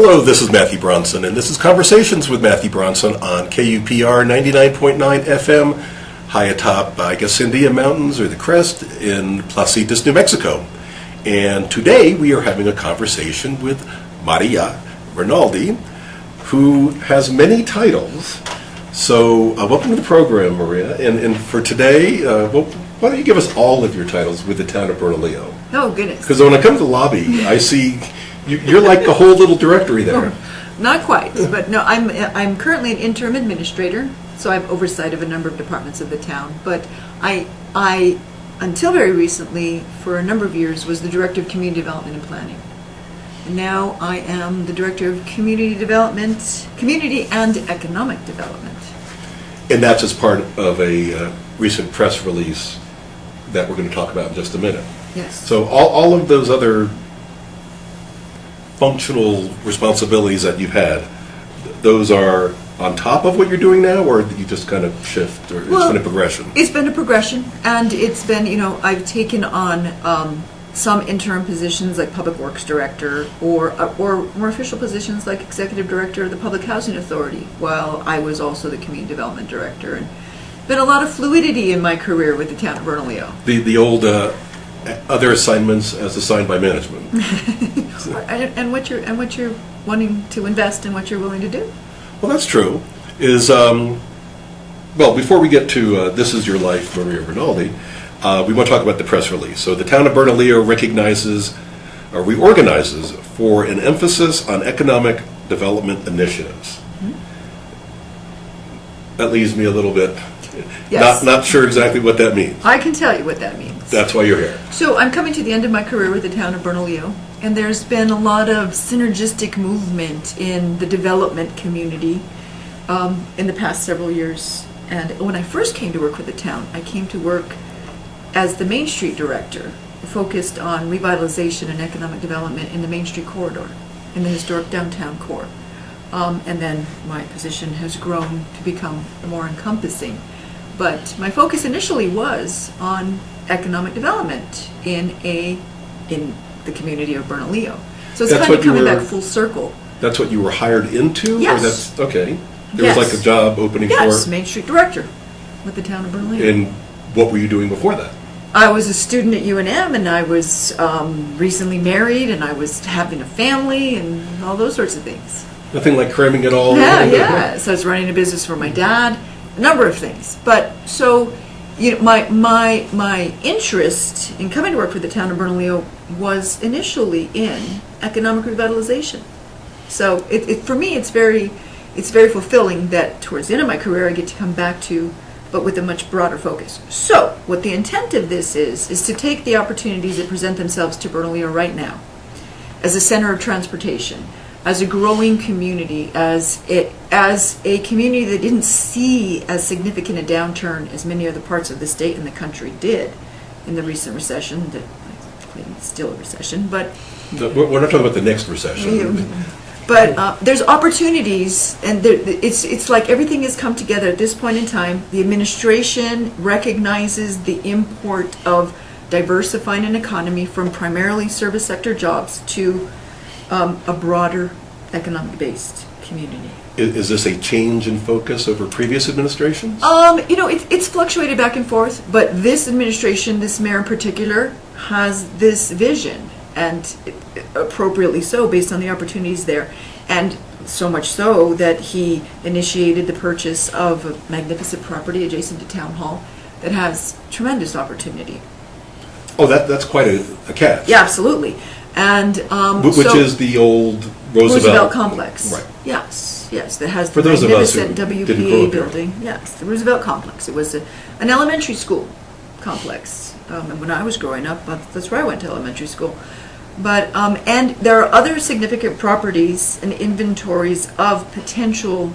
Hello, this is Matthew Bronson, and this is Conversations with Matthew Bronson on KUPR 99.9 FM, high atop, I guess, Sandia Mountains or the Crest in Placitas, New Mexico. And today we are having a conversation with Maria Rinaldi, who has many titles. So welcome to the program, Maria. And for today, why don't you give us all of your titles with the town of Bernalillo? Oh, goodness. Because when I come to the lobby, I see you're like the whole little directory there. Oh, not quite, but no, I'm currently an interim administrator, so I have oversight of a number of departments of the town. But I until very recently, for a number of years, was the director of community development and planning. And now I am the director of community development, community and economic development. And that's as part of a recent press release that we're going to talk about in just a minute. Yes. So all of those other functional responsibilities that you've had, those are on top of what you're doing now, or did you just kind of shift, or it's been a progression? It's been a progression, and it's been, I've taken on some interim positions like public works director, or more official positions like executive director of the Public Housing Authority, while I was also the community development director. And been a lot of fluidity in my career with the town of Bernalillo. The old other assignments as assigned by management. and what you're wanting to invest and what you're willing to do. Well, that's true. Well, before we get to This Is Your Life, Maria Rinaldi, we want to talk about the press release. So the town of Bernalillo reorganizes for an emphasis on economic development initiatives. Mm-hmm. That leaves me a little bit, yes. not sure exactly what that means. I can tell you what that means. That's why you're here. So I'm coming to the end of my career with the town of Bernalillo, and there's been a lot of synergistic movement in the development community in the past several years. And when I first came to work with the town, I came to work as the Main Street director, focused on revitalization and economic development in the Main Street corridor, in the historic downtown core. And then my position has grown to become more encompassing. But my focus initially was on economic development in the community of Bernalillo. So it's kind of coming back full circle. That's what you were hired into? Yes. Or that's, okay. There was like a job opening for... Yes, Main Street director with the town of Bernalillo. And what were you doing before that? I was a student at UNM, and I was recently married, and I was having a family, and all those sorts of things. Nothing like cramming it all? Yeah. So I was running a business for my dad, a number of things. But so, my interest in coming to work for the town of Bernalillo was initially in economic revitalization. So for me, it's very fulfilling that towards the end of my career I get to come back to, but with a much broader focus. So what the intent of this is to take the opportunities that present themselves to Bernalillo right now as a center of transportation, as a growing community, as a community that didn't see as significant a downturn as many other parts of the state and the country did in the recent recession, that I claim it's still a recession, but... We're not talking about the next recession. But there's opportunities, and it's like everything has come together at this point in time. The administration recognizes the import of diversifying an economy from primarily service sector jobs to a broader economic-based community. Is this a change in focus over previous administrations? It's fluctuated back and forth, but this administration, this mayor in particular, has this vision, and appropriately so, based on the opportunities there, and so much so that he initiated the purchase of a magnificent property adjacent to Town Hall that has tremendous opportunity. Oh, that's quite a catch. Yeah, absolutely. And which is the old Roosevelt complex. Right. Yes, that has for the those magnificent of us who WPA building. Yes, the Roosevelt complex. It was an elementary school complex. And when I was growing up, that's where I went to elementary school. But and there are other significant properties and inventories of potential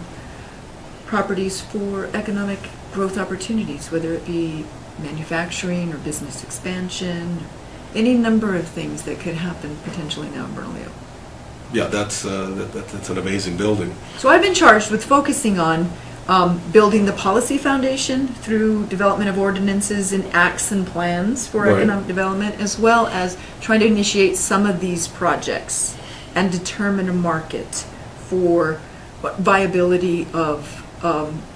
properties for economic growth opportunities, whether it be manufacturing or business expansion, any number of things that could happen potentially now in Bernalillo. Yeah, that's an amazing building. So I've been charged with focusing on building the policy foundation through development of ordinances and acts and plans for economic development, as well as trying to initiate some of these projects and determine a market for viability of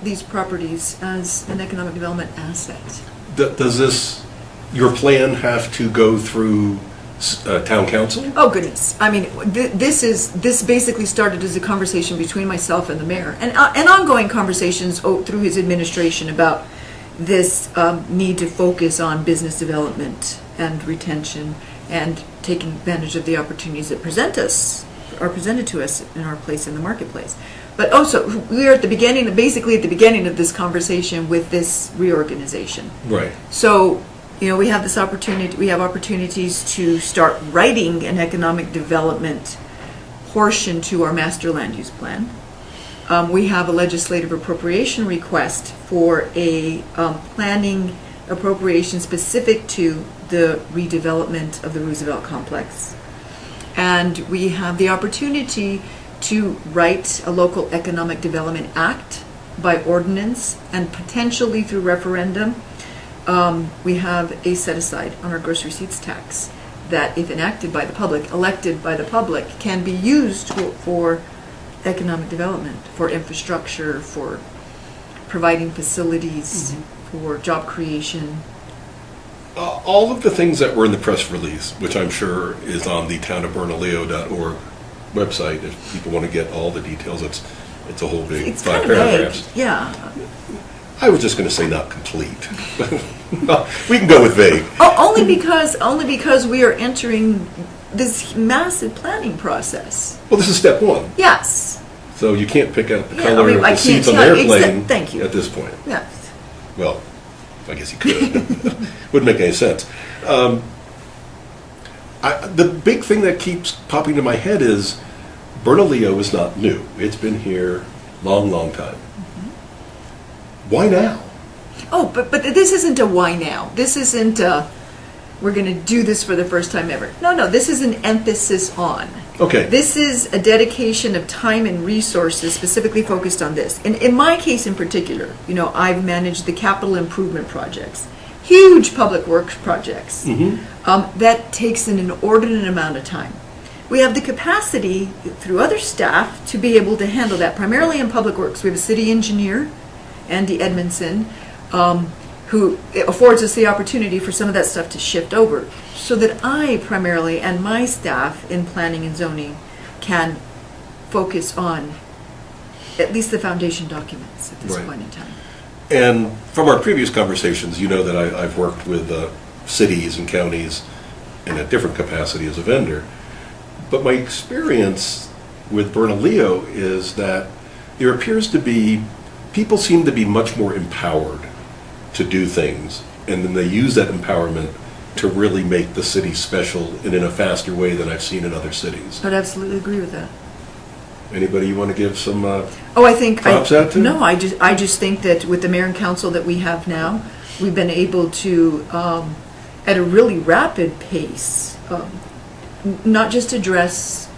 these properties as an economic development asset. Does your plan have to go through town council? Oh goodness! I mean, this basically started as a conversation between myself and the mayor, and ongoing conversations through his administration about this need to focus on business development and retention and taking advantage of the opportunities that are presented to us in our place in the marketplace. But also, we are basically at the beginning of this conversation with this reorganization. Right. So, we have this opportunity. We have opportunities to start writing an economic development portion to our master land use plan. We have a legislative appropriation request for a planning appropriation specific to the redevelopment of the Roosevelt complex. And we have the opportunity to write a local economic development act by ordinance and potentially through referendum. We have a set-aside on our gross receipts tax that, if enacted by the public, elected by the public, can be used for economic development, for infrastructure, for providing facilities, for job creation. All of the things that were in the press release, which I'm sure is on the townofbernalillo.org website, if people want to get all the details, it's a whole big It's 5 kind of paragraphs. vague, yeah. I was just going to say not complete. We can go with vague. Only because we are entering this massive planning process. Well, this is step one, Yes. so you can't pick out the Yeah, color I mean, of I the seats on can't the tell- airplane thank you. at this point. Yes. Well, I guess you could. Wouldn't make any sense. The big thing that keeps popping to my head is Bernalillo is not new. It's been here long, long time. Why now? Oh, but this isn't a why now. This isn't we're going to do this for the first time ever. No, this is an emphasis on. Okay. This is a dedication of time and resources specifically focused on this. And in my case in particular, I've managed the capital improvement projects, huge public works projects. That takes an inordinate amount of time. We have the capacity through other staff to be able to handle that, primarily in public works. We have a city engineer, Andy Edmondson, who affords us the opportunity for some of that stuff to shift over, so that I primarily and my staff in planning and zoning can focus on at least the foundation documents at this Right. point in time. And from our previous conversations, you know that I've worked with cities and counties in a different capacity as a vendor. But my experience with Bernalillo is that there appears to be, people seem to be much more empowered to do things, and then they use that empowerment to really make the city special and in a faster way than I've seen in other cities. I'd absolutely agree with that. Anybody you want to give some I think props out to? No, I just think that with the mayor and council that we have now, we've been able to, at a really rapid pace, not just address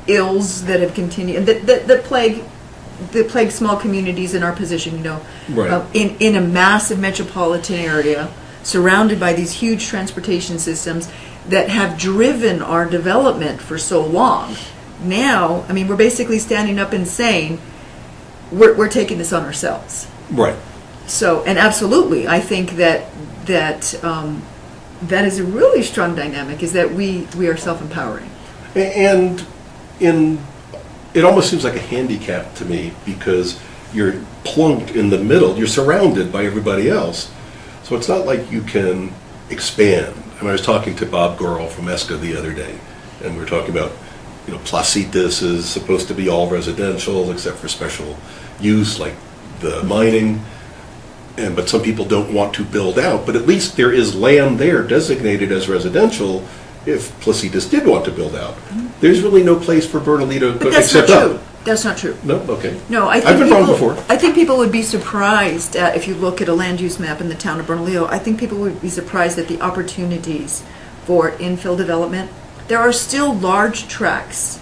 ills that have continued that plague small communities in our position. Right. In a massive metropolitan area, surrounded by these huge transportation systems that have driven our development for so long. Now, we're basically standing up and saying, we're taking this on ourselves. Right. So, and absolutely, I think that is a really strong dynamic, is that we are self-empowering. And it almost seems like a handicap to me, because you're plunked in the middle, you're surrounded by everybody else. So it's not like you can expand. I was talking to Bob Gorel from ESCA the other day, and we were talking about, Placitas is supposed to be all residential except for special use like the mining, but some people don't want to build out. But at least there is land there designated as residential if Placitas did want to build out. There's really no place for Bernalillo But that's except not true. up. That's not true. No? Okay. No, I think I've been wrong before. I think people would be surprised if you look at a land use map in the town of Bernalillo. I think people would be surprised at the opportunities for infill development. There are still large tracts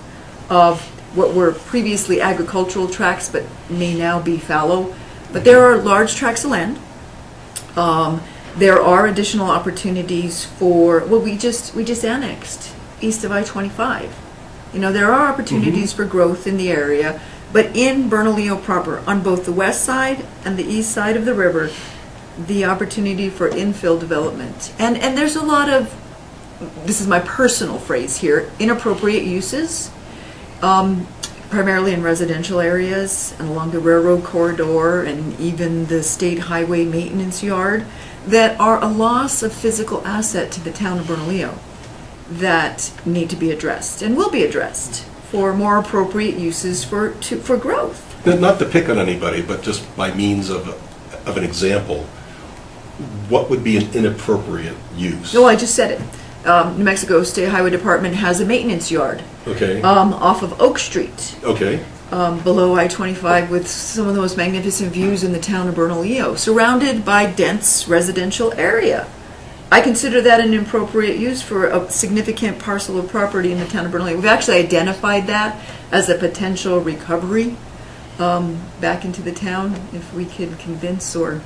of what were previously agricultural tracts, but may now be fallow. But there are large tracts of land. There are additional opportunities for, we just annexed east of I-25. There are opportunities for growth in the area, but in Bernalillo proper, on both the west side and the east side of the river, the opportunity for infill development. And there's a lot of, this is my personal phrase here, inappropriate uses, primarily in residential areas and along the railroad corridor and even the state highway maintenance yard, that are a loss of physical asset to the town of Bernalillo that need to be addressed and will be addressed for more appropriate uses for growth. Not to pick on anybody, but just by means of an example, what would be an inappropriate use? No, I just said it. New Mexico State Highway Department has a maintenance yard. Okay. Off of Oak Street. Okay. Below I-25 with some of the most magnificent views in the town of Bernalillo, surrounded by dense residential area. I consider that an appropriate use for a significant parcel of property in the town of Bernalillo. We've actually identified that as a potential recovery back into the town if we can convince or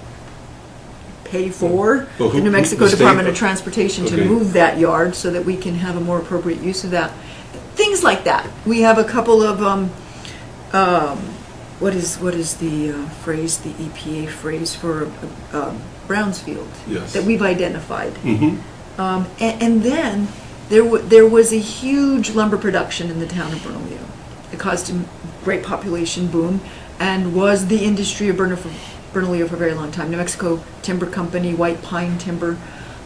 pay for the New Mexico Department of Transportation to move that yard so that we can have a more appropriate use of that. Things like that. We have a couple of what is the phrase, the EPA phrase for Brownsfield that we've identified. And then there was a huge lumber production in the town of Bernalillo. It caused a great population boom and was the industry of Bernalillo for a very long time. New Mexico Timber Company, white pine timber.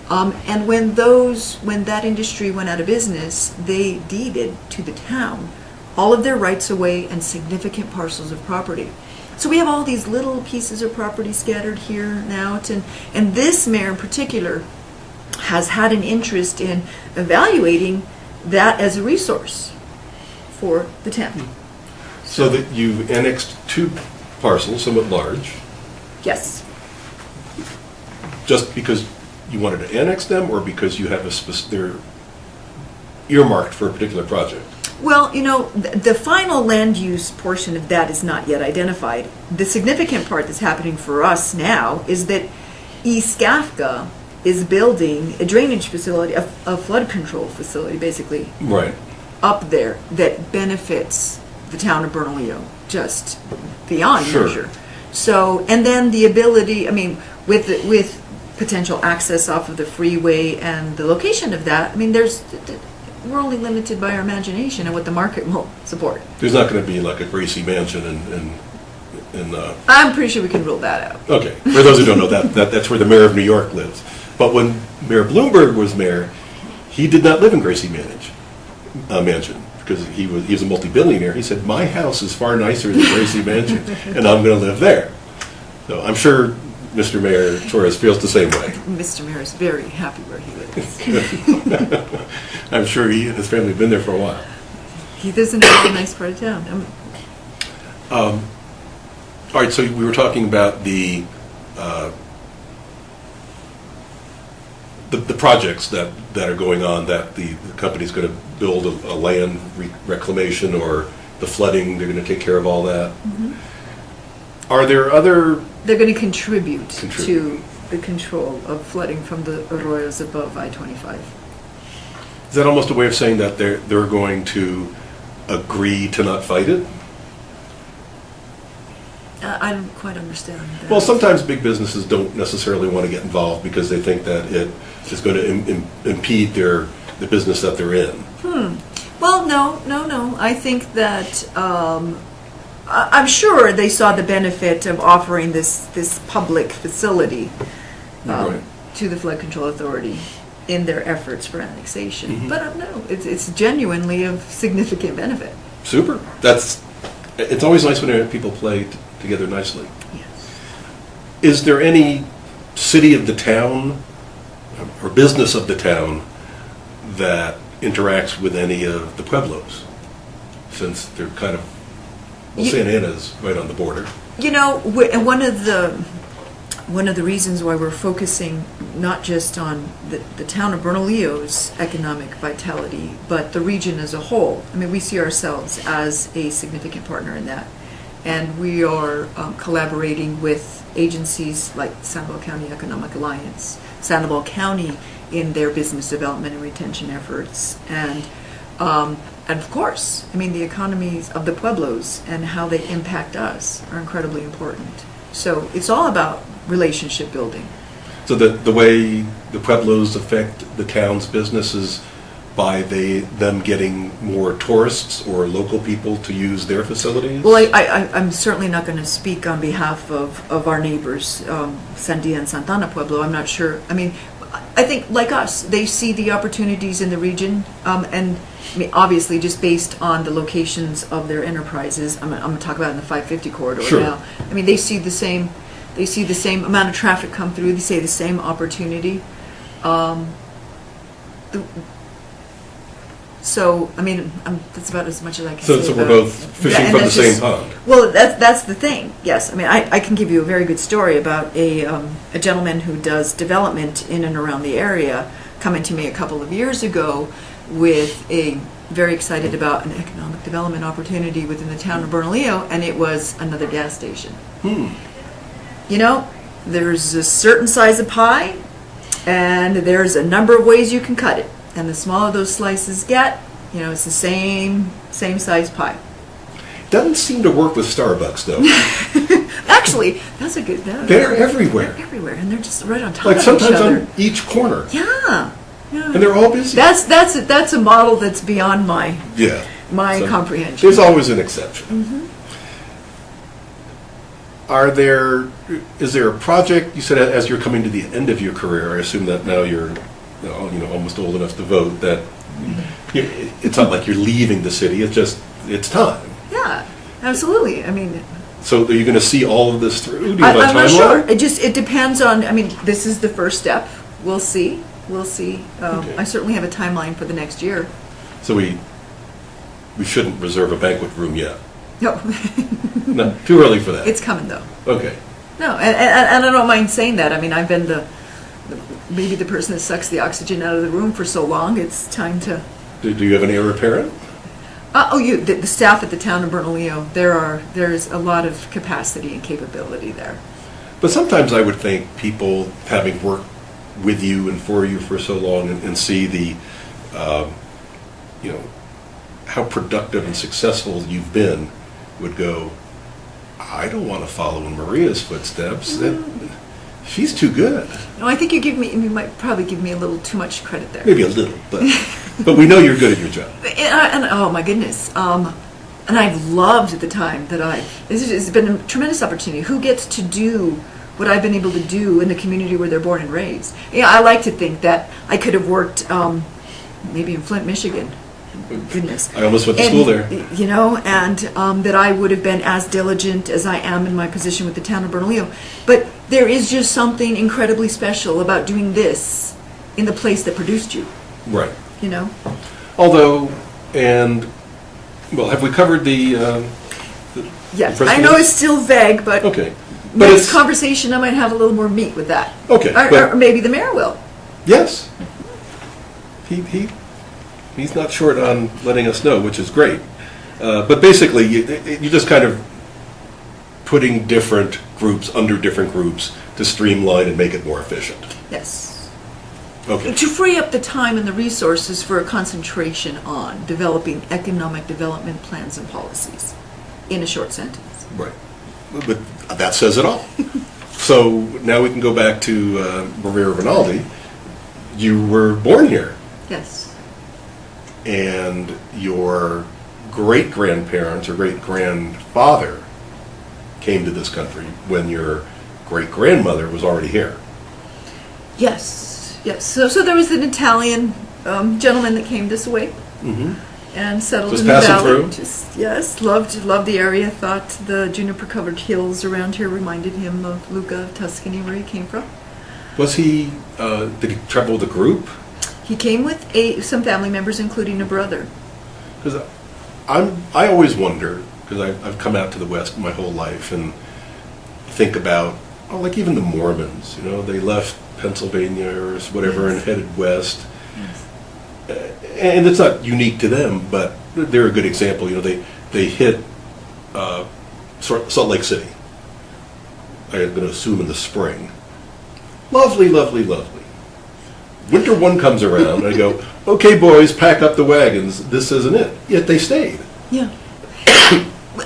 And when that industry went out of business, they deeded to the town all of their rights away and significant parcels of property. So we have all these little pieces of property scattered here and out, and this mayor in particular has had an interest in evaluating that as a resource for the town. So that you've annexed two parcels, somewhat large. Yes. Just because you wanted to annex them, or because you have they're earmarked for a particular project? Well, the final land use portion of that is not yet identified. The significant part that's happening for us now is that East Skafka is building a drainage facility, a flood control facility, basically, right, up there that benefits the town of Bernalillo just beyond measure. So, and then the ability, with potential access off of the freeway and the location of that, we're only limited by our imagination and what the market will support. There's not going to be like a Gracie mansion in I'm pretty sure we can rule that out. Okay. For those who don't know, that's where the mayor of New York lives. But when Mayor Bloomberg was mayor, he did not live in Gracie mansion because he was a multi-billionaire. He said, "My house is far nicer than Gracie mansion, and I'm going to live there." So I'm sure Mr. Mayor Torres feels the same way. Mr. Mayor is very happy where he lives. I'm sure he and his family have been there for a while. He lives in a really nice part of town. All right, so we were talking about the projects that are going on, that the company's going to build a land reclamation, or the flooding, they're going to take care of all that. Are there other... They're going to contribute to the control of flooding from the arroyos above I-25. Is that almost a way of saying that they're going to agree to not fight it? I don't quite understand that. Well, sometimes big businesses don't necessarily want to get involved because they think that it is going to impede the business that they're in. Well, no. I think that I'm sure they saw the benefit of offering this public facility to the Flood Control Authority in their efforts for annexation. But no, it's genuinely of significant benefit. Super. It's always nice when people play together nicely. Yes. Is there any city of the town or business of the town that interacts with any of the pueblos, since they're kind of, Santa Ana's right on the border? And one of the reasons why we're focusing not just on the town of Bernalillo's economic vitality, but the region as a whole. We see ourselves as a significant partner in that. And we are collaborating with agencies like Sandoval County Economic Alliance, Sandoval County in their business development and retention efforts, and And of course, I mean, the economies of the pueblos and how they impact us are incredibly important. So it's all about relationship building. So the way the pueblos affect the town's businesses by them getting more tourists or local people to use their facilities? Well, I'm certainly not going to speak on behalf of our neighbors, Sandia and Santana Pueblo. I'm not sure. I mean, I think, like us, they see the opportunities in the region, and I mean, obviously, just based on the locations of their enterprises. I'm going to talk about in the 550 corridor Sure. now. I mean, they see the same amount of traffic come through. They see the same opportunity. So, I mean, that's about as much as I can say. So we're both fishing from the same pond. Well, that's the thing. Yes, I mean, I can give you a very good story about a gentleman who does development in and around the area coming to me a couple of years ago with a very excited about an economic development opportunity within the town of Bernalillo, and it was another gas station. You know, there's a certain size of pie, and there's a number of ways you can cut it. And the smaller those slices get, you know, it's the same size pie. Doesn't seem to work with Starbucks, though. Actually, that's a good. They're everywhere. They're everywhere, and they're just right on top Like of each sometimes other. on each corner. Yeah. And they're all busy. That's a model that's beyond my So comprehension. There's always an exception. Is there a project, you said as you're coming to the end of your career, I assume that now you're almost old enough to vote, that it's not like you're leaving the city, it's time. Yeah, absolutely. I mean, so are you going to see all of this through? Do you have a I'm not timeline? sure. It depends on, I mean, this is the first step. We'll see. Okay. I certainly have a timeline for the next year. So we shouldn't reserve a banquet room yet. No. No, too early for that. It's coming, though. Okay. No, and I don't mind saying that. I mean, I've been maybe the person that sucks the oxygen out of the room for so long. It's time to. Do you have any heir apparent? The staff at the town of Bernalillo. There's a lot of capacity and capability there. But sometimes I would think people, having worked with you and for you for so long, and see the, how productive and successful you've been, would go, I don't want to follow in Maria's footsteps. She's too good. No, I think you might probably give me a little too much credit there. Maybe a little, but we know you're good at your job. And oh my goodness, and I've loved at the time that it's been a tremendous opportunity. Who gets to do what I've been able to do in the community where they're born and raised? Yeah, I like to think that I could have worked maybe in Flint, Michigan. Goodness. I almost went to school there. You know, and that I would have been as diligent as I am in my position with the town of Bernalillo. But there is just something incredibly special about doing this in the place that produced you. Right. You know? Although, have we covered the Yes, the I know it's still vague, but okay. But next conversation I might have a little more meat with that. Okay. Or maybe the mayor will. Yes. He's not short on letting us know, which is great. But basically, you're just kind of putting different groups under different groups to streamline and make it more efficient. Yes. Okay. To free up the time and the resources for a concentration on developing economic development plans and policies in a short sentence. Right. But that says it all. So now we can go back to Maria Rinaldi. You were born here. Yes. And your great-grandparents or great-grandfather came to this country when your great-grandmother was already here. Yes, yes. So there was an Italian gentleman that came this way and settled Just in the passing valley. through? Yes, loved the area. Thought the juniper-covered hills around here reminded him of Lucca, Tuscany, where he came from. Was he? Did he travel with a group? He came with some family members, including a brother. Because I always wonder, because I've come out to the West my whole life and think about, like even the Mormons, they left Pennsylvania or whatever and headed west. Yes. And it's not unique to them, but they're a good example. They hit Salt Lake City. I'm going to assume in the spring. Lovely, lovely, lovely. Winter one comes around, and I go, okay, boys, pack up the wagons. This isn't it. yet they stayed. Yeah.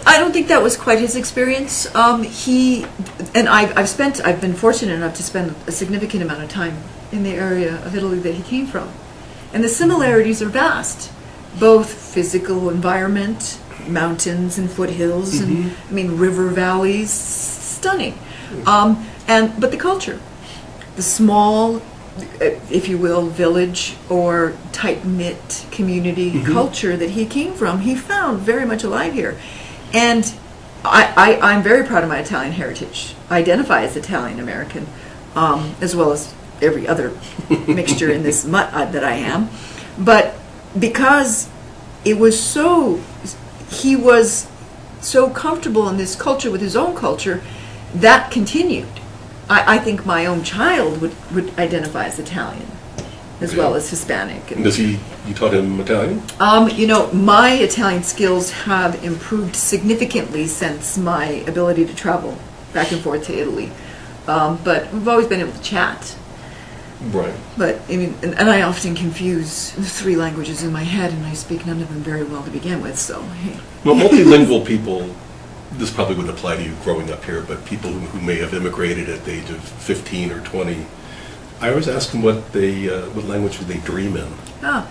I don't think that was quite his experience. I've been fortunate enough to spend a significant amount of time in the area of Italy that he came from. And the similarities are vast, both physical environment, mountains and foothills, and I mean river valleys, stunning. But the culture, the small, if you will, village or tight-knit community culture that he came from, he found very much alive here. And I'm very proud of my Italian heritage. I identify as Italian-American, as well as every other mixture in this mutt that I am. But because he was so comfortable in this culture with his own culture, that continued. I think my own child would identify as Italian, as well as Hispanic. And you taught him Italian? My Italian skills have improved significantly since my ability to travel back and forth to Italy. But we've always been able to chat. Right. But, I mean, and I often confuse the three languages in my head, and I speak none of them very well to begin with, so, hey. Well, multilingual people, this probably wouldn't apply to you growing up here, but people who may have immigrated at the age of 15 or 20, I always ask them what language would they dream in. Ah.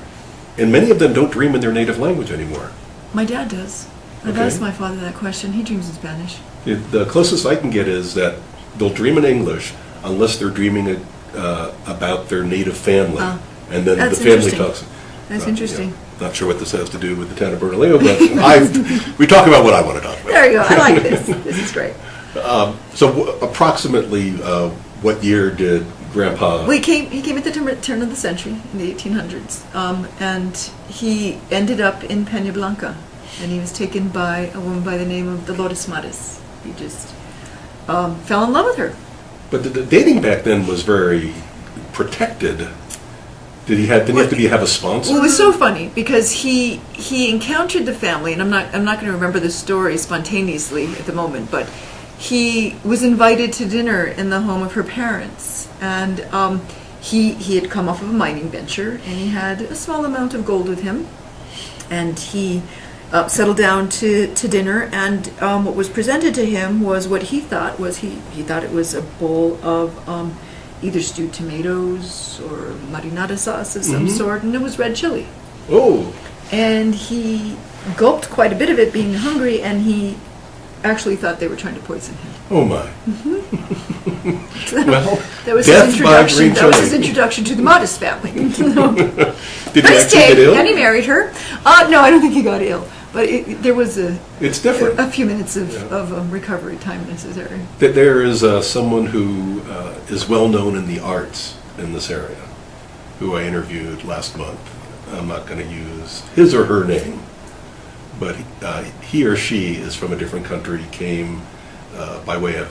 And many of them don't dream in their native language anymore. My dad does. I've asked my father that question. He dreams in Spanish. The closest I can get is that they'll dream in English unless they're dreaming about their native family. And then the family talks. That's interesting. Not sure what this has to do with the town of Bernalillo, but we talk about what I want to talk about. There you go. I like this. This is great. So approximately what year did Grandpa... He came at the turn of the century, in the 1800s, and he ended up in Peña Blanca, and he was taken by a woman by the name of Dolores Mares. He just fell in love with her. But the dating back then was very protected. Did he have a sponsor? Well, it was so funny because he encountered the family, and I'm not going to remember the story spontaneously at the moment, but he was invited to dinner in the home of her parents, and he had come off of a mining venture, and he had a small amount of gold with him, and he settled down to dinner, and what was presented to him was what he thought was he thought it was a bowl of either stewed tomatoes or marinara sauce of some sort, and it was red chili. Oh! And he gulped quite a bit of it, being hungry, and he actually thought they were trying to poison him. Oh my! Well, that was his introduction. That was his introduction to the Modest family. Did he But actually get ill? And he married her. No, I don't think he got ill. But there was it's different. A few minutes of recovery time necessary. There is someone who is well known in the arts in this area, who I interviewed last month. I'm not going to use his or her name, but he or she is from a different country, came by way of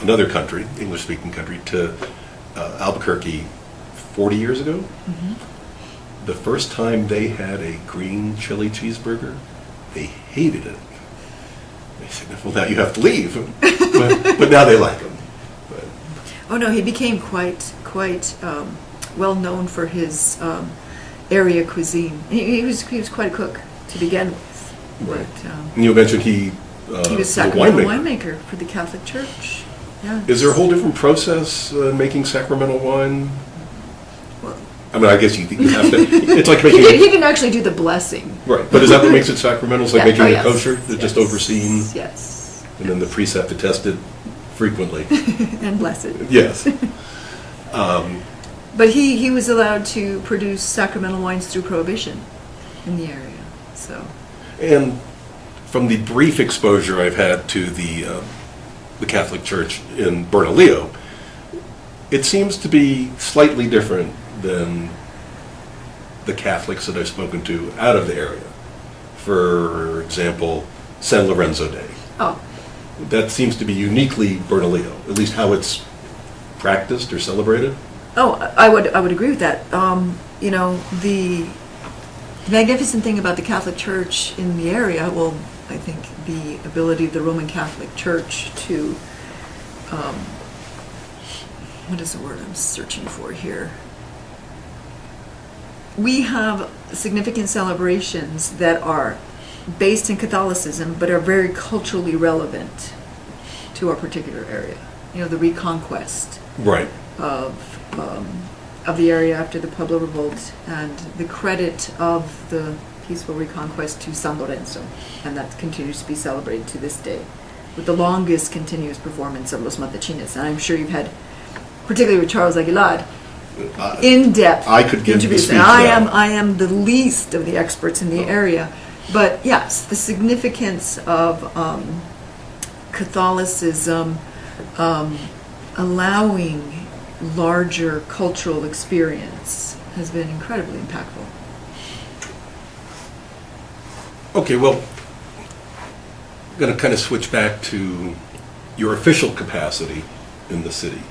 another country, English-speaking country, to Albuquerque 40 years ago. The first time they had a green chili cheeseburger, they hated it. They said, well, now you have to leave. but now they like them. But. Oh, no, he became quite well known for his area cuisine. He was quite a cook to begin with. Right. But, and you mentioned he was sacramental winemaker for the Catholic Church. Yeah. Is there a whole different process making sacramental wine? Well, I mean, I guess you have to. It's like making. He didn't actually do the blessing. Right, but is that what makes it sacramental? It's like making it kosher? It's just overseen? Yes. And then the priest have to test it frequently. And bless it. Yes. But he was allowed to produce sacramental wines through prohibition in the area. So. And from the brief exposure I've had to the Catholic Church in Bernalillo, it seems to be slightly different than the Catholics that I've spoken to out of the area. For example, San Lorenzo Day. Oh. That seems to be uniquely Bernalillo, at least how it's practiced or celebrated. Oh, I would agree with that. You know, the magnificent thing about the Catholic Church in the area, well, I think the ability of the Roman Catholic Church to, what is the word I'm searching for here? we have significant celebrations that are based in Catholicism, but are very culturally relevant to our particular area. You know, the reconquest Right. of the area after the Pueblo Revolt, and the credit of the peaceful reconquest to San Lorenzo, and that continues to be celebrated to this day, with the longest continuous performance of Los Matachines. And I'm sure you've had, particularly with Charles Aguilar, in-depth I could give the interviews. speech And now. I am the least of the experts in the area, but yes, the significance of Catholicism allowing larger cultural experience has been incredibly impactful. Okay, well, I'm going to kind of switch back to your official capacity in the city.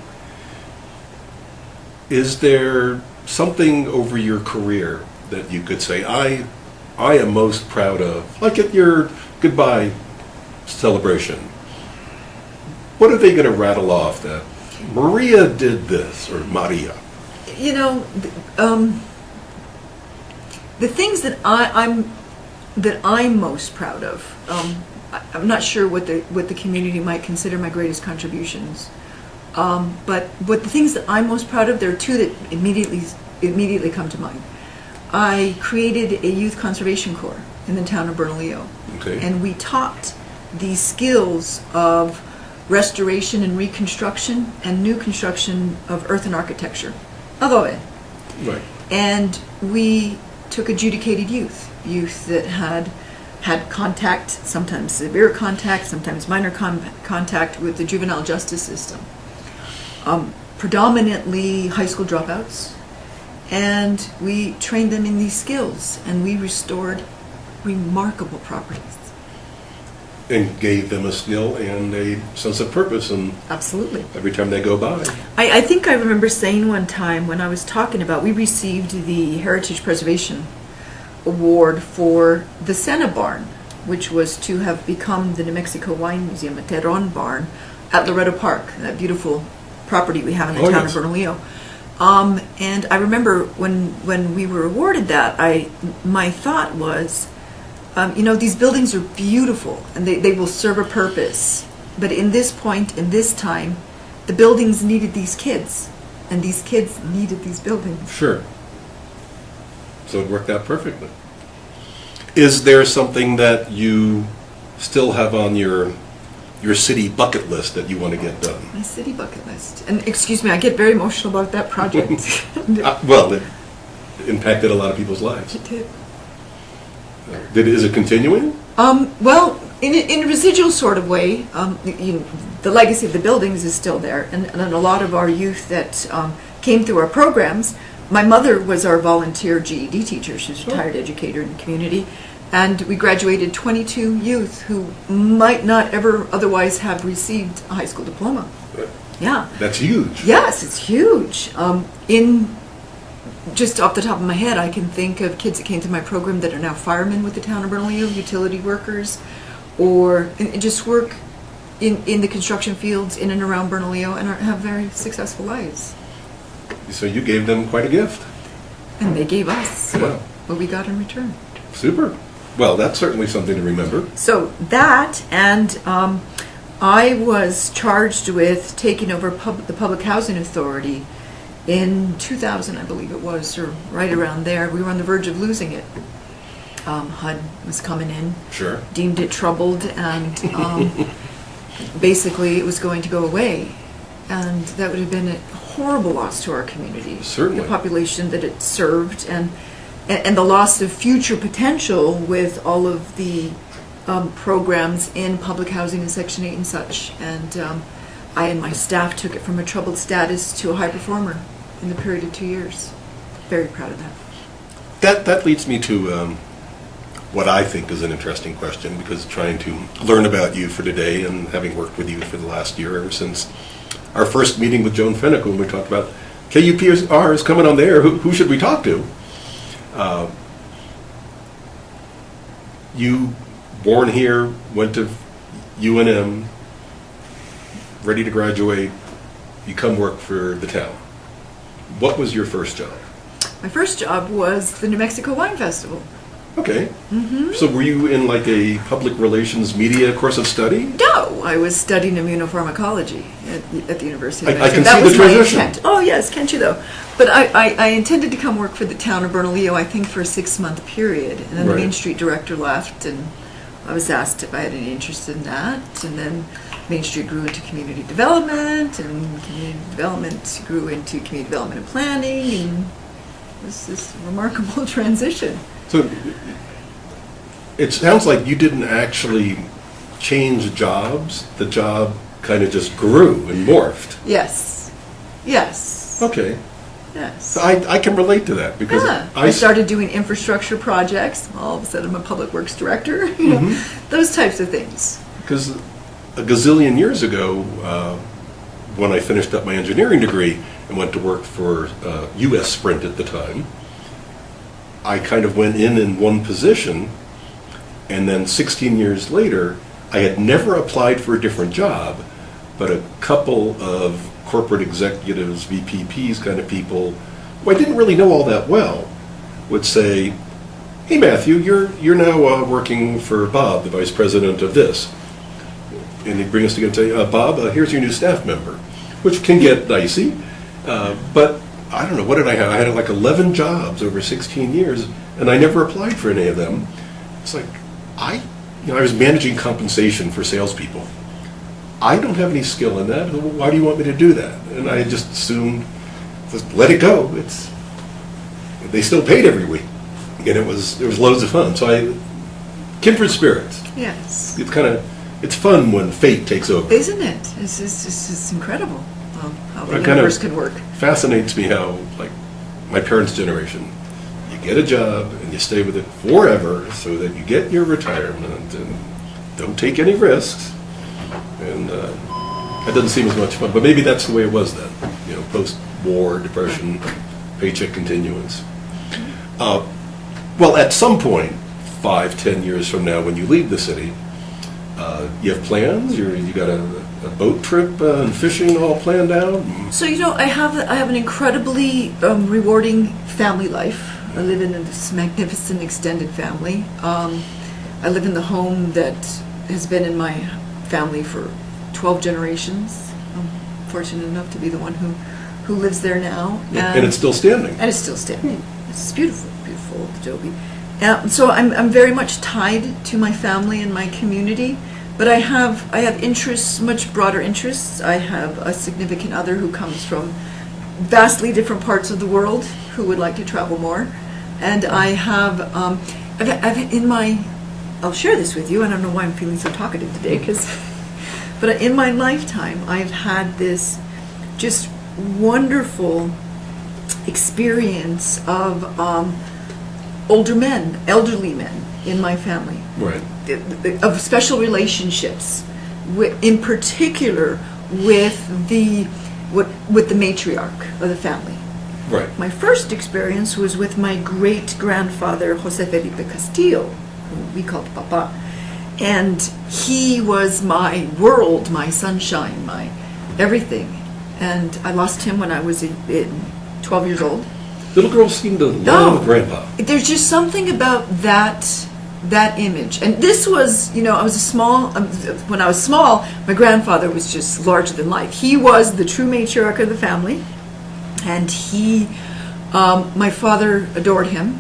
Is there something over your career that you could say, I am most proud of, like at your goodbye celebration? What are they going to rattle off that Maria did this, or Maria? You know, the things that I'm most proud of. I'm not sure what the community might consider my greatest contributions, but the things that I'm most proud of, there are two that immediately come to mind. I created a youth conservation corps in the town of Bernalillo, Okay. and we taught the skills of restoration and reconstruction and new construction of earthen architecture, adobe. Right. And we took adjudicated youth that had contact, sometimes severe contact, sometimes minor contact with the juvenile justice system. Predominantly high school dropouts. And we trained them in these skills, and we restored remarkable properties. And gave them a skill and a sense of purpose, and Absolutely. every time they go by. I think I remember saying one time when I was talking about, we received the Heritage Preservation Award for the Sena Barn, which was to have become the New Mexico Wine Museum, a Terron barn at Loretto Park, that beautiful property we have in the town yes. of Bernalillo. And I remember when we were awarded that, my thought was, these buildings are beautiful and they will serve a purpose. But in this point, in this time, the buildings needed these kids, and these kids needed these buildings. Sure. So it worked out perfectly. Is there something that you still have on your city bucket list that you want to get done? My city bucket list. And excuse me, I get very emotional about that project. Well, it impacted a lot of people's lives. It did. Is it continuing? Well, in a residual sort of way, the legacy of the buildings is still there, and a lot of our youth that came through our programs. My mother was our volunteer GED teacher. She's a retired educator in the community, and we graduated 22 youth who might not ever otherwise have received a high school diploma. Yeah. That's huge. Yes, it's huge. Just off the top of my head, I can think of kids that came to my program that are now firemen with the town of Bernalillo, utility workers, or just work in the construction fields in and around Bernalillo and have very successful lives. So you gave them quite a gift. And they gave us Yeah. what we got in return. Super. Well, that's certainly something to remember. So that, and I was charged with taking over the Public Housing Authority in 2000, I believe it was, or right around there. We were on the verge of losing it. HUD was coming in, Sure. deemed it troubled, and basically it was going to go away. And that would have been a horrible loss to our community. Certainly. The population that it served, and the loss of future potential with all of the programs in public housing in Section 8 and such. And I and my staff took it from a troubled status to a high performer in the period of 2 years. Very proud of that. That leads me to what I think is an interesting question, because trying to learn about you for today and having worked with you for the last year, ever since our first meeting with Joan Fennick when we talked about KUPR is coming on there, who should we talk to? You born here, went to UNM, ready to graduate, you come work for the town. What was your first job? My first job was the New Mexico Wine Festival. Okay. So were you in like a public relations media course of study? No, I was studying immunopharmacology at the University of I can Mexico. see That the was my transition. intent. Oh yes, can't you though? But I intended to come work for the town of Bernalillo, I think for a 6-month period. And then the Right. Main Street director left, and I was asked if I had any interest in that. And then Main Street grew into community development, and community development grew into community development and planning, and it was this remarkable transition. So it sounds like you didn't actually change jobs. The job kind of just grew and morphed. Yes. Yes. Okay. Yes. So I can relate to that because Yeah. I started doing infrastructure projects. All of a sudden, I'm a public works director. You know, those types of things. Because a gazillion years ago, when I finished up my engineering degree and went to work for U.S. Sprint at the time, I kind of went in one position, and then 16 years later, I had never applied for a different job, but a couple of corporate executives, VPPs kind of people, who I didn't really know all that well, would say, "Hey Matthew, you're now working for Bob, the vice president of this." And he'd bring us together and say, "Bob, here's your new staff member," which can get dicey, but I don't know, what did I have? I had like 11 jobs over 16 years, and I never applied for any of them. It's like, I was managing compensation for salespeople. I don't have any skill in that. Why do you want me to do that? And I just assumed, just let it go. They still paid every week, and it was loads of fun. So kindred spirits. Yes. It's fun when fate takes over. Isn't it? It's incredible how the It universe can work. Fascinates me how, like, my parents' generation, you get a job and you stay with it forever so that you get your retirement and don't take any risks. And that doesn't seem as much fun, but maybe that's the way it was then. Post-war, depression, paycheck continuance. Well, at some point, 5-10 years from now, when you leave the city, you have plans? You got a boat trip and fishing all planned out? So I have an incredibly rewarding family life. I live in this magnificent extended family. I live in the home that has been in my family for 12 generations. I'm fortunate enough to be the one who lives there now. And it's still standing. And it's still standing. It's beautiful, beautiful old adobe. So I'm very much tied to my family and my community, but I have interests, much broader interests. I have a significant other who comes from vastly different parts of the world who would like to travel more, and I have I'll share this with you. I don't know why I'm feeling so talkative today, but in my lifetime I've had this just wonderful experience of elderly men in my family. Right. Of special relationships, in particular with the matriarch of the family. Right. My first experience was with my great-grandfather, Jose Felipe Castillo, who we called Papa. And he was my world, my sunshine, my everything. And I lost him when I was 12 years old. Little girls seem to love Grandpa. There's just something about that image. And this was, when I was small, my grandfather was just larger than life. He was the true matriarch of the family, and my father adored him.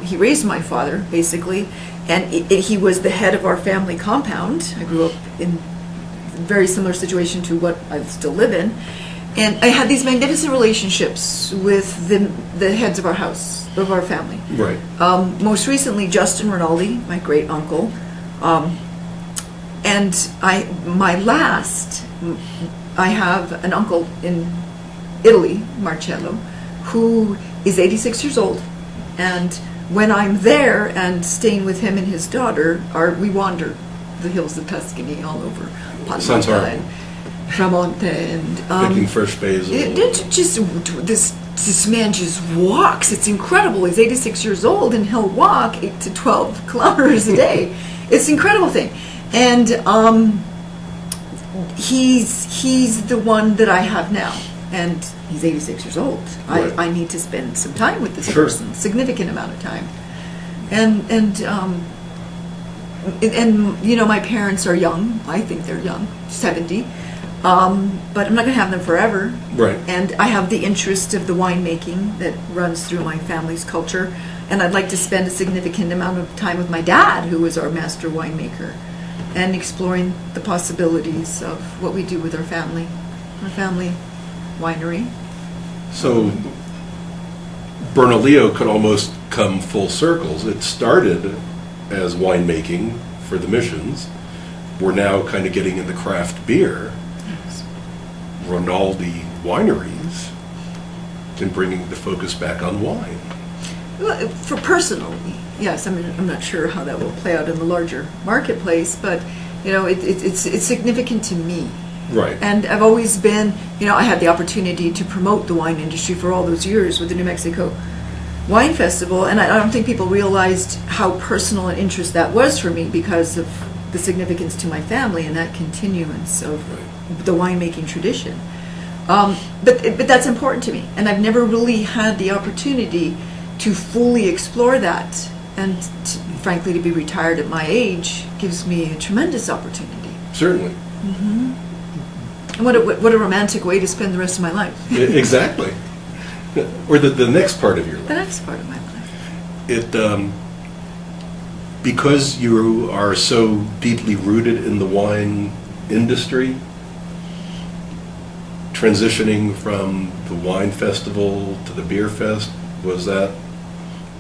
He raised my father, basically, and he was the head of our family compound. I grew up in a very similar situation to what I still live in. And I had these magnificent relationships with the heads of our house, of our family. Right. Most recently, Justin Rinaldi, my great uncle, and I have an uncle in Italy, Marcello, who is 86 years old, and when I'm there and staying with him and his daughter, we wander the hills of Tuscany all over Sounds Padmata horrible. and Tramonte and Picking fresh basil. This man just walks. It's incredible. He's 86 years old and he'll walk 8 to 12 kilometers a day. It's an incredible thing. And he's the one that I have now. And he's 86 years old. Right. I need to spend some time with this Sure. person, significant amount of time. And you know, my parents are young. I think they're young, 70. But I'm not going to have them forever. Right. And I have the interest of the winemaking that runs through my family's culture. And I'd like to spend a significant amount of time with my dad, who was our master winemaker, and exploring the possibilities of what we do with our family winery. So Bernalillo could almost come full circles. It started as winemaking for the missions. We're now kind of getting into craft beer. Yes. Rinaldi wineries and bringing the focus back on wine. Well, for personally, yes. I mean, I'm not sure how that will play out in the larger marketplace, but you know, it's significant to me. Right. And I've always been, you know, I had the opportunity to promote the wine industry for all those years with the New Mexico Wine Festival, and I don't think people realized how personal an interest that was for me because of the significance to my family and that continuance of the winemaking tradition. But that's important to me, and I've never really had the opportunity to fully explore that. And frankly, to be retired at my age gives me a tremendous opportunity. Certainly. And what a romantic way to spend the rest of my life. Exactly. Or the next part of your life. The next part of my life. It because you are so deeply rooted in the wine industry, transitioning from the wine festival to the beer fest, was that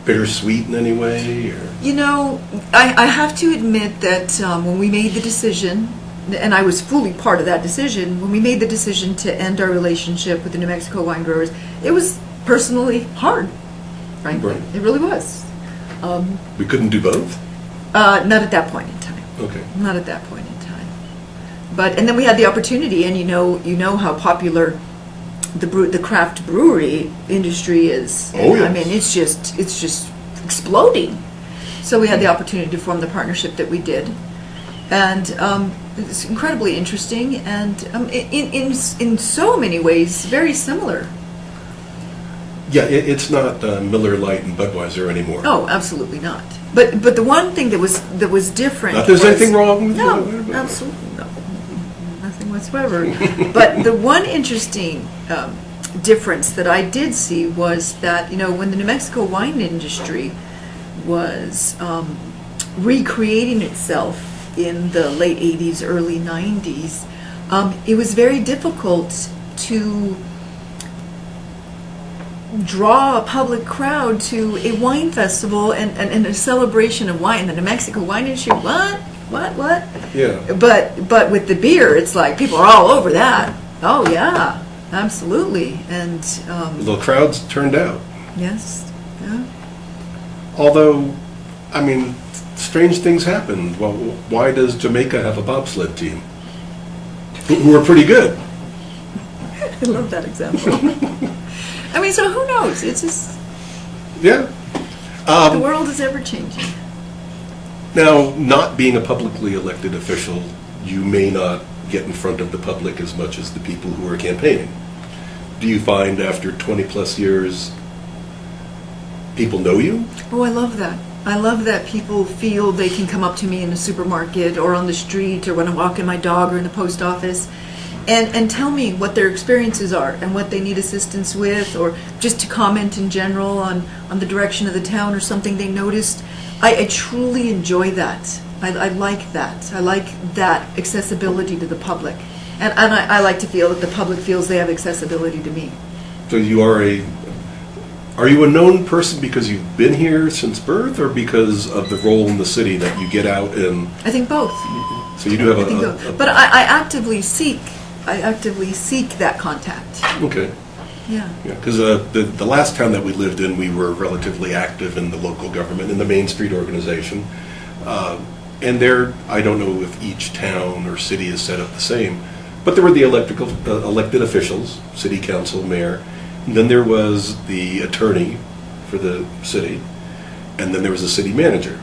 bittersweet in any way? Or? You know, I have to admit that when we made the decision, and I was fully part of that decision, when we made the decision to end our relationship with the New Mexico wine growers, it was personally hard, frankly. Right. It really was. We couldn't do both? Not at that point in time. Okay. Not at that point in time. And then we had the opportunity, and you know how popular the craft brewery industry is. Oh, yes. I mean, it's just exploding. So we had the opportunity to form the partnership that we did, and it's incredibly interesting, and in so many ways very similar. Yeah, it's not Miller Lite and Budweiser anymore. Oh, absolutely not. But the one thing that was different. Not there's was, anything wrong with No, that. absolutely no, nothing whatsoever. But the one interesting difference that I did see was that, you know, when the New Mexico wine industry was recreating itself in the late 80s, early 90s, it was very difficult to draw a public crowd to a wine festival and a celebration of wine. The New Mexico wine industry, what? Yeah. But with the beer, it's like people are all over that. Oh yeah, absolutely. And The crowds turned out. yes, yeah. Although, I mean, strange things happened. Well, why does Jamaica have a bobsled team? Who are pretty good. I love that example. I mean, so who knows? It's just Yeah. the world is ever changing. Now, not being a publicly elected official, you may not get in front of the public as much as the people who are campaigning. Do you find after 20 plus years, people know you? Oh, I love that. I love that people feel they can come up to me in the supermarket or on the street or when I'm walking my dog or in the post office and tell me what their experiences are and what they need assistance with, or just to comment in general on the direction of the town or something they noticed. I truly enjoy that. I like that. I like that accessibility to the public. And I like to feel that the public feels they have accessibility to me. So you are you a known person because you've been here since birth, or because of the role in the city that you get out and? I think both. So you do have I think both. But I actively seek that contact. Okay. Yeah. Yeah, because the last town that we lived in, we were relatively active in the local government, in the Main Street organization. And there, I don't know if each town or city is set up the same, but there were the elected officials, city council, mayor, and then there was the attorney for the city, and then there was the city manager.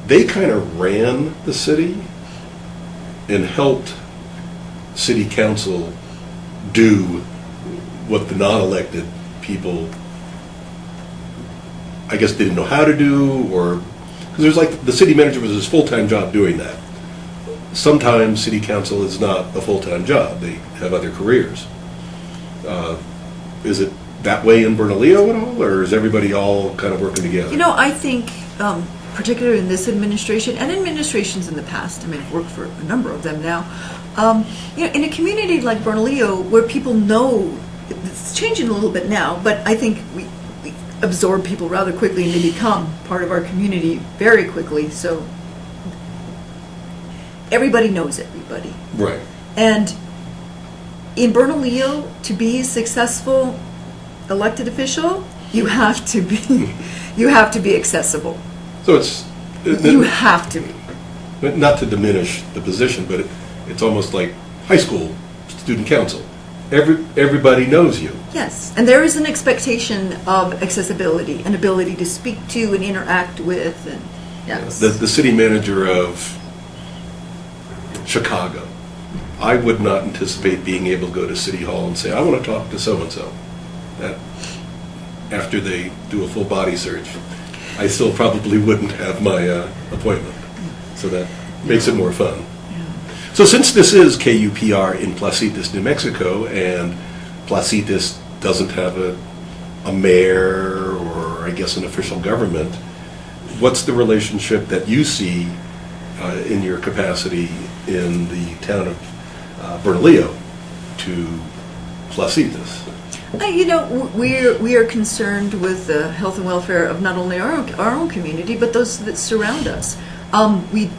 They kind of ran the city and helped city council do what the non-elected people, I guess, didn't know how to do, or because there's like the city manager was his full-time job doing that. Sometimes city council is not a full-time job; they have other careers. Is it that way in Bernalillo at all, or is everybody all kind of working together? You know, I think, particularly in this administration and administrations in the past, I mean, I've worked for a number of them now, you know, in a community like Bernalillo, where people know, it's changing a little bit now, but I think we absorb people rather quickly and they become part of our community very quickly, so everybody knows everybody. Right. And in Bernalillo, to be a successful elected official, you have to be accessible. So it's You have to be. not to diminish the position, but it's almost like high school student council. Everybody knows you. Yes, and there is an expectation of accessibility, an ability to speak to and interact with, and yes. The city manager of Chicago, I would not anticipate being able to go to City Hall and say, I want to talk to so-and-so. That, after they do a full body search, I still probably wouldn't have my appointment. So that makes it more fun. So since this is KUPR in Placitas, New Mexico, and Placitas doesn't have a mayor or, I guess, an official government, what's the relationship that you see in your capacity in the town of Bernalillo to Placitas? You know, we are concerned with the health and welfare of not only our own community, but those that surround us. We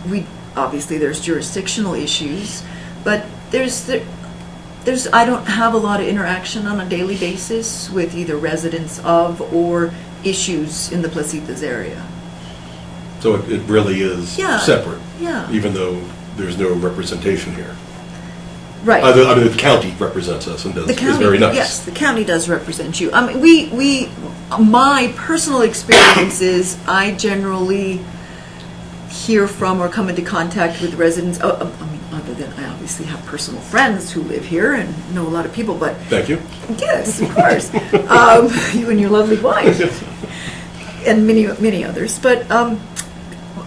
obviously there's jurisdictional issues, but there's I don't have a lot of interaction on a daily basis with either residents of or issues in the Placitas area. So it really is separate, even though there's no representation here. Right. I mean, the county represents us and is very nice. Yes, the county does represent you. I mean, my personal experience is I generally hear from or come into contact with residents. I mean, other than I obviously have personal friends who live here and know a lot of people, but thank you. Yes, of course. You and your lovely wife, and many others. But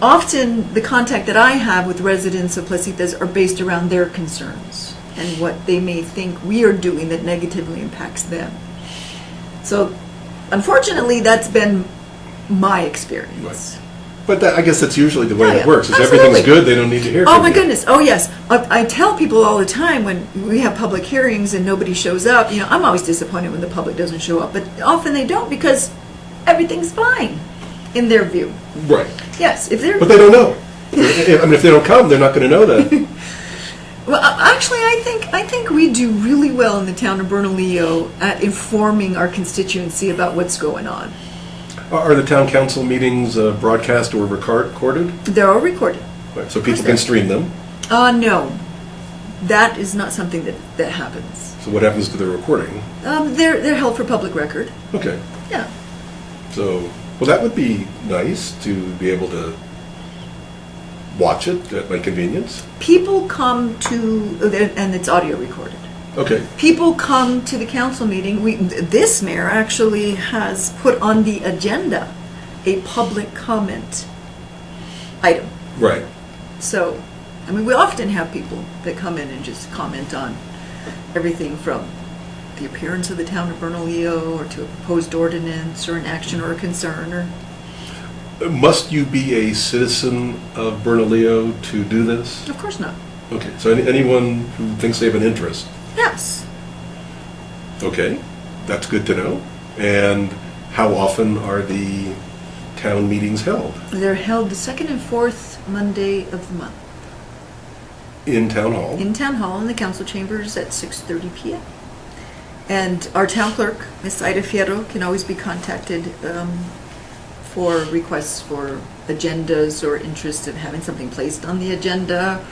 often the contact that I have with residents of Placitas are based around their concerns and what they may think we are doing that negatively impacts them. So, unfortunately, that's been my experience. Right. But I guess that's usually the way it works. If Absolutely. everything's good, they don't need to hear from you. Oh my goodness, oh yes. I tell people all the time when we have public hearings and nobody shows up, you know, I'm always disappointed when the public doesn't show up, but often they don't because everything's fine in their view. Right. Yes, if they're... But they don't know. I mean, if they don't come, they're not going to know that. Well, actually, I think we do really well in the town of Bernalillo at informing our constituency about what's going on. Are the town council meetings broadcast or recorded? They're all recorded. Right, so people can stream them. No, that is not something that happens. So what happens to the recording? They're held for public record. Okay. Yeah. So, well, that would be nice to be able to watch it at my convenience. People come to, and it's audio recorded. Okay. People come to the council meeting. This mayor actually has put on the agenda a public comment item. Right. So, I mean, we often have people that come in and just comment on everything from the appearance of the town of Bernalillo or to a proposed ordinance or an action or a concern. Or Must you be a citizen of Bernalillo to do this? Of course not. Okay, so anyone who thinks they have an interest. Yes. Okay, that's good to know. And how often are the town meetings held? They're held the second and fourth Monday of the month. In town hall? In town hall, in the council chambers at 6:30 p.m. And our town clerk, Ms. Ida Fierro, can always be contacted for requests for agendas or interest in having something placed on the agenda.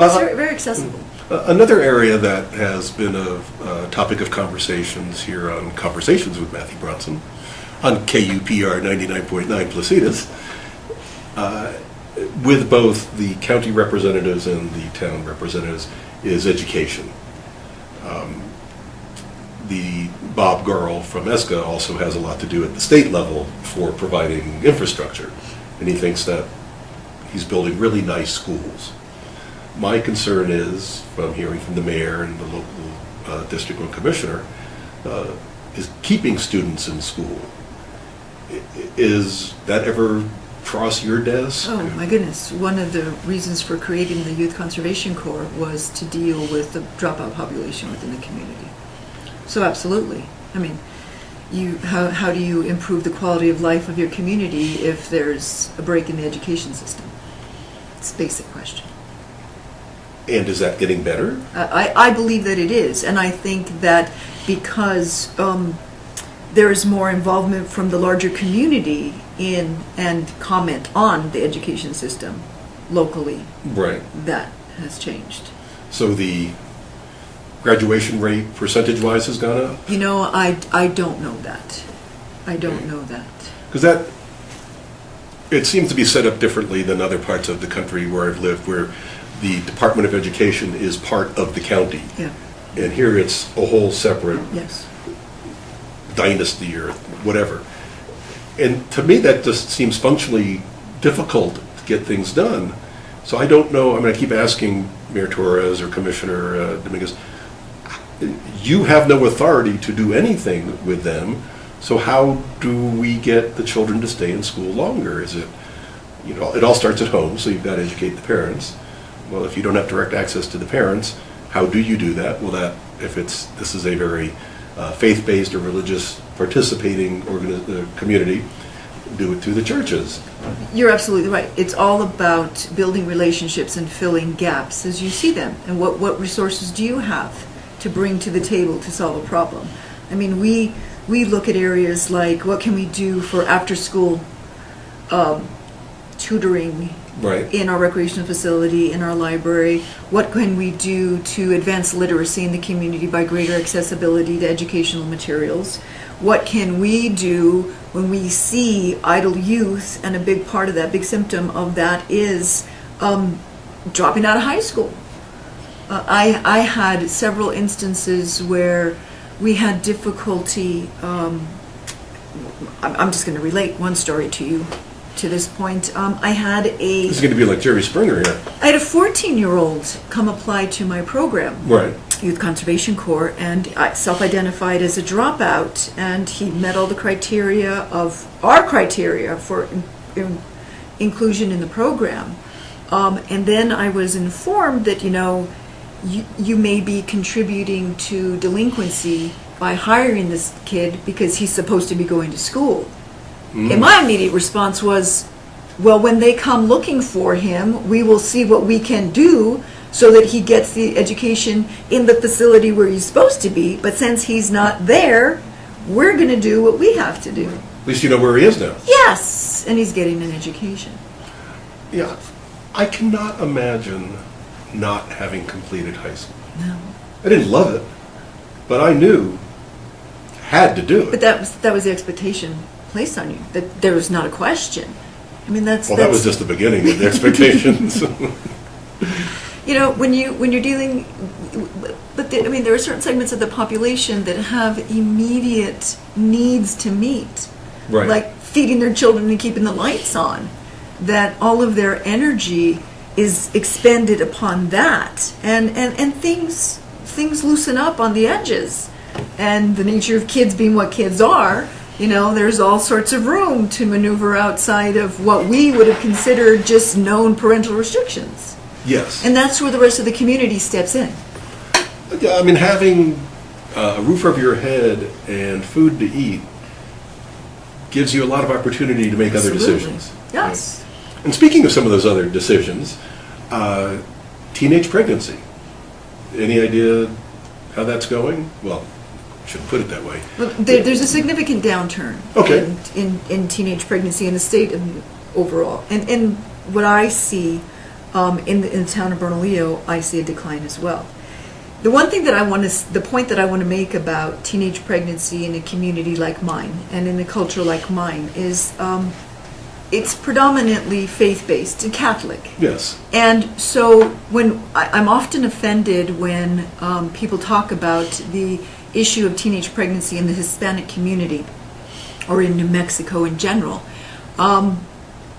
It's very accessible. Another area that has been a topic of conversations here on Conversations with Matthew Bronson on KUPR 99.9 Placitas, with both the county representatives and the town representatives, is education. the Bob Girl from ESCA also has a lot to do at the state level for providing infrastructure. And he thinks that he's building really nice schools. My concern is, from hearing from the mayor and the local district one commissioner, is keeping students in school. Is that ever cross your desk? Oh, my goodness. One of the reasons for creating the Youth Conservation Corps was to deal with the dropout population within the community. So absolutely. I mean, how do you improve the quality of life of your community if there's a break in the education system? It's a basic question. And is that getting better? I believe that it is, and I think that because there is more involvement from the larger community in and comment on the education system locally, right, that has changed. So the graduation rate percentage-wise has gone up? You know, I don't know that. I don't know that. Because it seems to be set up differently than other parts of the country where I've lived, where the Department of Education is part of the county. Yeah. And here it's a whole separate Yes. dynasty or whatever. And to me that just seems functionally difficult to get things done. So I don't know, I mean, I keep asking Mayor Torres or Commissioner Dominguez, you have no authority to do anything with them, so how do we get the children to stay in school longer? Is it, you know, it all starts at home, so you've got to educate the parents. Well, if you don't have direct access to the parents, how do you do that? Well, this is a very faith-based or religious participating community, do it through the churches. You're absolutely right. It's all about building relationships and filling gaps as you see them. And what resources do you have to bring to the table to solve a problem? I mean, we look at areas like what can we do for after-school tutoring, right, in our recreational facility, in our library. What can we do to advance literacy in the community by greater accessibility to educational materials? What can we do when we see idle youth, and a big part of that, big symptom of that is dropping out of high school. I had several instances where we had difficulty. I'm just going to relate one story to you to this point. I had This is going to be like Jerry Springer here. I had a 14-year-old come apply to my program, Right. Youth Conservation Corps, and I self-identified as a dropout, and he met all the criteria of our criteria for inclusion in the program. And then I was informed that, you know, you may be contributing to delinquency by hiring this kid because he's supposed to be going to school. And my immediate response was, well, when they come looking for him, we will see what we can do so that he gets the education in the facility where he's supposed to be. But since he's not there, we're going to do what we have to do. At least you know where he is now. Yes, and he's getting an education. Yeah. I cannot imagine not having completed high school. No. I didn't love it, but I knew had to do it. But that was the expectation placed on you, that there was not a question. I mean, that was just the beginning of the expectations. You know, when you're dealing, I mean, there are certain segments of the population that have immediate needs to meet, right, like feeding their children and keeping the lights on. That all of their energy is expended upon that, and things loosen up on the edges, and the nature of kids being what kids are. You know, there's all sorts of room to maneuver outside of what we would have considered just known parental restrictions. Yes. And that's where the rest of the community steps in. Yeah, I mean, having a roof over your head and food to eat gives you a lot of opportunity to make other decisions. Yes. Right? And speaking of some of those other decisions, teenage pregnancy. Any idea how that's going? Well, shouldn't put it that way. Well, there's a significant downturn in teenage pregnancy in the state and overall. And what I see in the town of Bernalillo, I see a decline as well. The point that I want to make about teenage pregnancy in a community like mine and in a culture like mine is it's predominantly faith-based and Catholic. Yes. And so when I'm often offended when people talk about the issue of teenage pregnancy in the Hispanic community, or in New Mexico in general.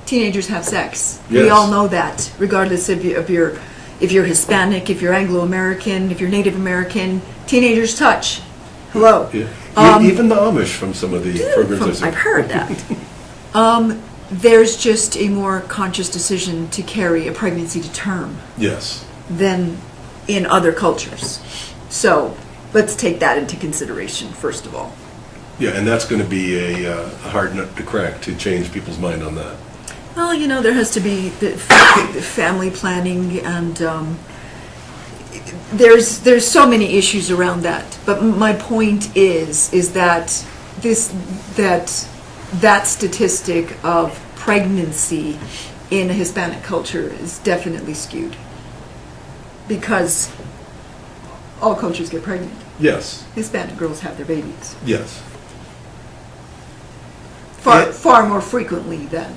Teenagers have sex. Yes. We all know that, regardless if you're Hispanic, if you're Anglo-American, if you're Native American. Teenagers touch. Hello. Yeah. Even the Amish from some of the programs I've heard that. There's just a more conscious decision to carry a pregnancy to term Yes. than in other cultures. So let's take that into consideration, first of all. Yeah, and that's going to be a hard nut to crack to change people's mind on that. Well, there has to be the family planning, and there's so many issues around that. But my point is that that statistic of pregnancy in a Hispanic culture is definitely skewed, because all cultures get pregnant. Yes. Hispanic girls have their babies Yes. far more frequently than.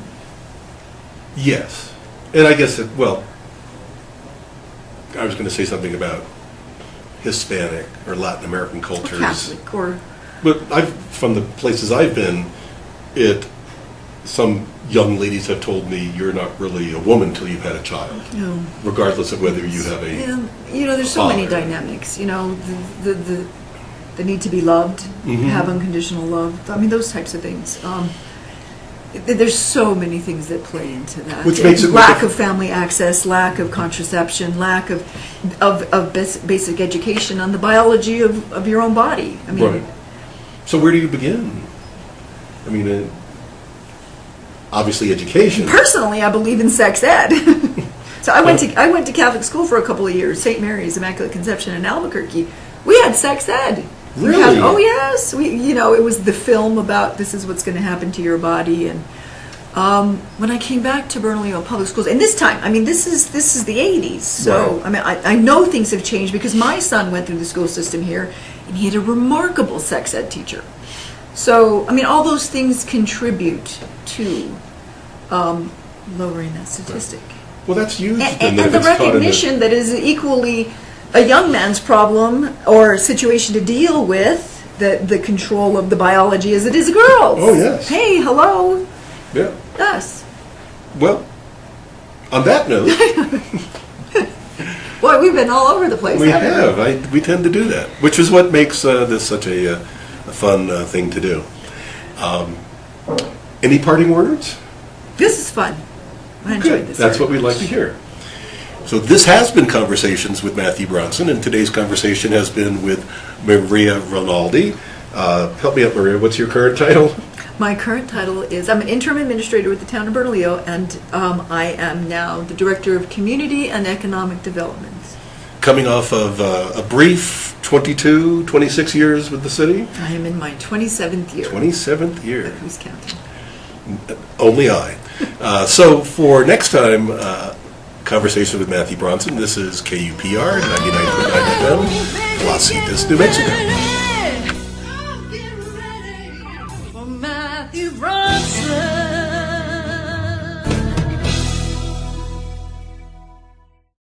Yes. And I guess, I was going to say something about Hispanic or Latin American cultures. Catholic, or But from the places I've been, some young ladies have told me you're not really a woman until you've had a child, regardless of whether you have a and, there's so many father. dynamics. The need to be loved, have unconditional love. I mean, those types of things. There's so many things that play into that. Which makes it lack of family access, lack of contraception, lack of basic education on the biology of your own body. I mean, Right. So where do you begin? I mean, obviously education. personally, I believe in sex ed. So I went to Catholic school for a couple of years, St. Mary's Immaculate Conception in Albuquerque. We had sex ed. Really? Oh yes. It was the film about this is what's going to happen to your body. And when I came back to Bernalillo Public Schools, and this time, I mean, this is the 80s. So Right. I mean, I know things have changed because my son went through the school system here, and he had a remarkable sex ed teacher. So I mean, all those things contribute to lowering that statistic. Well, that's huge. And the recognition that is equally a young man's problem or situation to deal with, the control of the biology, as it is a girl's. Oh, yes. Hey, hello. Yeah. Us. Well, on that note, Boy, we've been all over the place. we haven't we? have. We tend to do that, which is what makes this such a fun thing to do. Any parting words? This is fun. I enjoyed this. That's very what we'd much. like to hear. So this has been Conversations with Matthew Bronson, and today's conversation has been with Maria Rinaldi. Help me out, Maria. What's your current title? My current title is, I'm an interim administrator with the town of Bernalillo, and I am now the Director of Community and Economic Development. Coming off of a brief 22, 26 years with the city? I am in my 27th year. 27th year. But who's counting? Only I. So for next time, Conversation with Matthew Bronson, this is KUPR 99.9 FM, Las Citas, New Mexico.